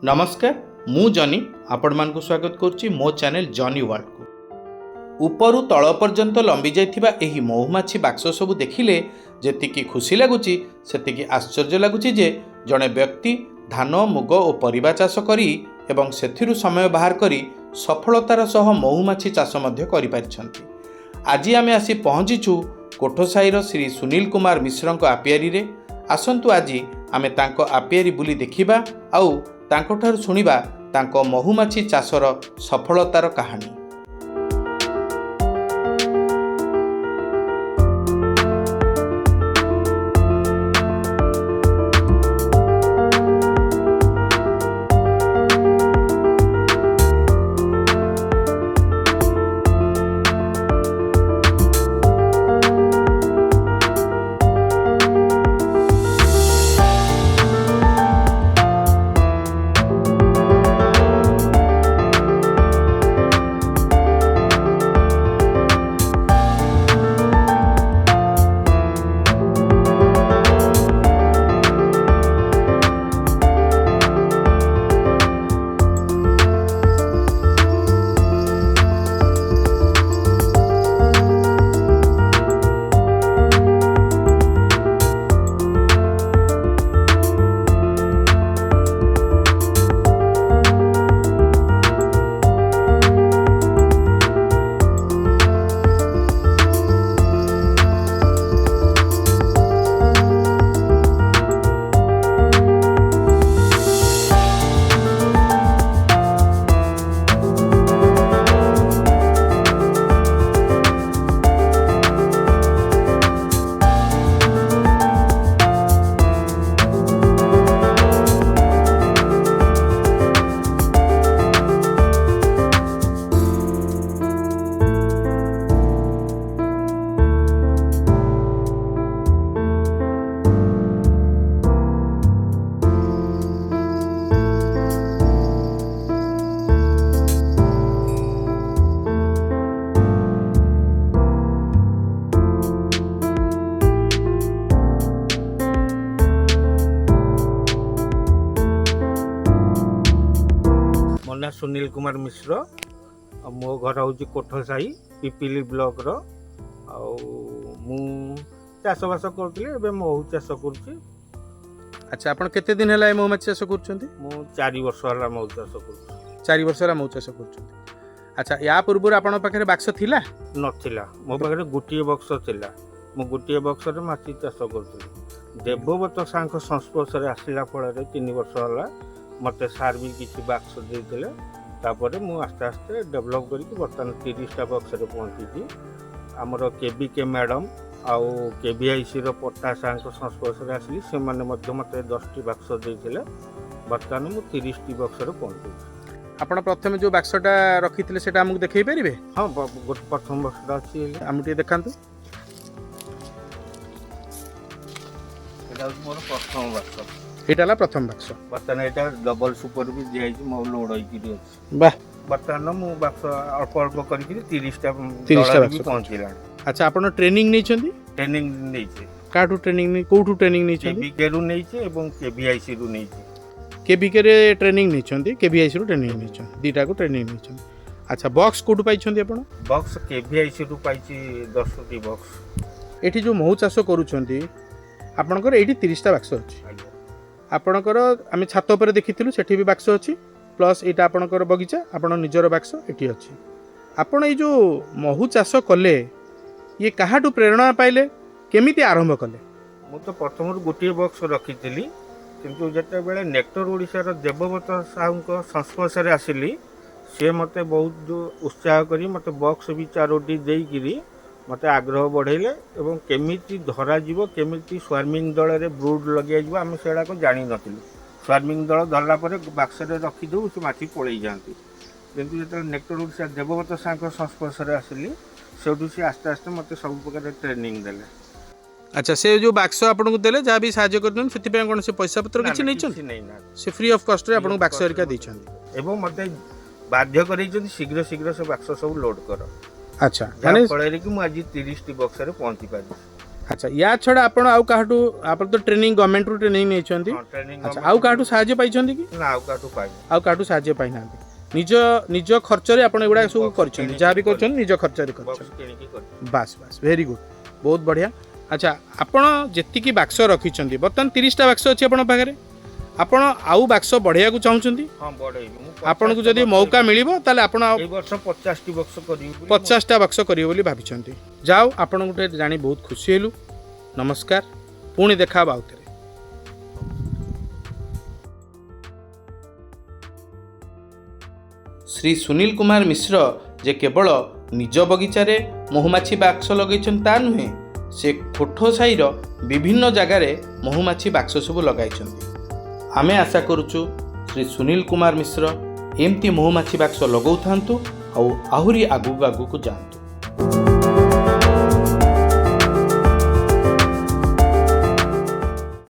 नमस्कार मु जॉनी आपण मानकु स्वागत करुच्ची मो चैनल जॉनी वर्ल्ड को। उपरु तल पर्यंत लंबी जाइथिबा एही महुमाछी बाक्स सबु देखिले जेतिकी खुशी लागुची सेतिकी आश्चर्य लागुची जे जड़े व्यक्ति धान मुग और परिबा चाष करी एवं सेथिरु समय बाहर करी सफलतार सह महुमाछी चाष मध्य करि पारिछंती। आज आमे आसी पहुँचीछु कोठसाईर श्री सुनील कुमार मिश्र आपियारी रे। आसंतु आज आमे तांको आपियारी बुली देखिबा आउ तांको ठार सुनिबा तांको महुमाछी चाषर सफलतार कहानी। मोना सुनील कुमार मिश्र मो घर हूँ कोठसाई पिपिली ब्लॉक रो मु चाषबास करुँगी महू चाष करुँची। अच्छा आपण केते दिन है महुमाछी चाष करुछंती? मु 4 वर्ष है महू चाष करुँची। 4 वर्ष है महू चाष करुछंती। अच्छा या पूर्व आपण पाखे बाक्स थिला? नथिला, मो पाखे गोटे बक्स थिला। मु गोटे बक्स रे माछी चाष करुँची। देवव्रत सांख संस्पर्श रे आसिला फल 3 वर्ष है मते सार भी किसी बाक्स देते तापर मु आस्ते आस्ते डेभलप करके बर्तमान 30टा बक्स रे पहुँची। आमर के मैडम आउ केवीआईसी पट्टा सार संस्पर्श रे आसिली से माने मते 10टी बाक्स देते बर्तमान मु 30टी बक्स रे पहुँची। आपण प्रथम जो बाक्सटा रखिथिले सेटा हमकु देखै परिबे? हां गोटे प्रथम बक्सटा अछि हम टे देखांतु। एटा मोर प्रथम बक्स। एटाला प्रथम बाक्स। बर्तमान एटा डबल सुपर भी दिया मो लोड होइकी अछि। वाह, बर्तमान मु बाक्स अल्प अल्प करके 30टा बाक्स पहुँचला। अच्छा आपण ट्रेनिंग नै छंती? ट्रेनिंग नै छै। काटू ट्रेनिंग नै कोठू ट्रेनिंग नै छंती? केबीके रु नै छै एवं केवीआईसी रु नै छै। केबीके रे ट्रेनिंग नै छंती, केवीआईसी रु ट्रेनिंग नै छंती, दीटा को ट्रेनिंग नै छंती। अच्छा बॉक्स कोठू पाइ छंती आपण? बॉक्स केवीआईसी रु पाइ छी 10टी बॉक्स। एठी जो महू चाष करूछंती आपणकर एठी 30टा बाक्स अछि। आपणकर आमे छात पर देखिथिलु सेठी भी बाक्स अछि प्लस एटा आपणकर बगीचा आपण निजर बाक्स एठी अछि। आपण ए जो महू चाष कले ये काहाटू प्रेरणा पाइले केमिति आरंभ कले? मु तो प्रथम गोटे बॉक्स रखिथिली किंतु जेते बेले नेक्टर ओडिसा रो देवव्रत साहू संस्पर्श रे आसिली से मते बहुत उत्साह करी मते बॉक्स भी 4टी देइकिरी मते आग्रह बढ़ेले एवं केमिति धरा जीव केमिति स्वार्मिंग दल रे ब्रूड लगे जीव आम सेडा को जानि नथिलु। स्वार्मिंग दल धरला परे बाक्स रे रखि दउ से माछी पळेई जांती किंतु जेते नेक्टर ओडिसा देवव्रत साहू संस्पर्श रे आसिली सेठू से आस्ते आस्ते मते सब प्रकार ट्रेनिंग देले। अच्छा से जो बाक्स आपन को देले जा भी सहाय्य करन सेति पे कोन से पैसा पत्र किछि नै छन से फ्री ऑफ कॉस्ट रे आपन को बाक्स हरिका दै छन एवं मते बाध्य करै छन शीघ्र शीघ्र से बाक्स सब लोड कर। अच्छा माने पळे रे कि मु आज 30 टी बक्स रे पहुंची पाली। अच्छा या छड़ा आपण आउ काहटू आपण तो ट्रेनिंग गवर्नमेंट रू ट्रेनिंग नै छथि ट्रेनिंग अच्छा आउ काहटू साहाय्य पाइछथि कि ना आउ काटू पाइ आउ काहटू साहाय्य पाइ नांती निज निज खर्च रे आपण एगुडा सब करछथि जहा भी करछथि निज खर्च रे बॉक्स करछथि किनिकी कर बस बस वेरी गुड बहुत बढ़िया अच्छा आपण जेतिकी बाक्स रखिछथि बर्तन 30 टा बाक्स अछि आपण पाखरे आपण आउ बाक्स बढ़िया को चाहुछथि हां बढै मु आपण को जदी मौका मिलिबो ताले आपण ए वर्ष 50 टी बॉक्स करियो 50 टा बाक्स करियो बोली भाबिछथि जाओ आपण गुटे जानी बहुत खुशी हेलु नमस्कार पुणी देखा बाउतरे श्री सुनील कुमार मिश्र जे केवल निज बगीचारे महुमाछी बाक्स लगैछन ता नुहे से कोठो साईर विभिन्न जगार महुमाछी बाक्स सब लगाइछन्ति आमे आशा करूछु श्री सुनील कुमार मिश्र एमती महुमाछी बाक्स लगौ थांतु आउ आहुरी आगु आगु को जांतु।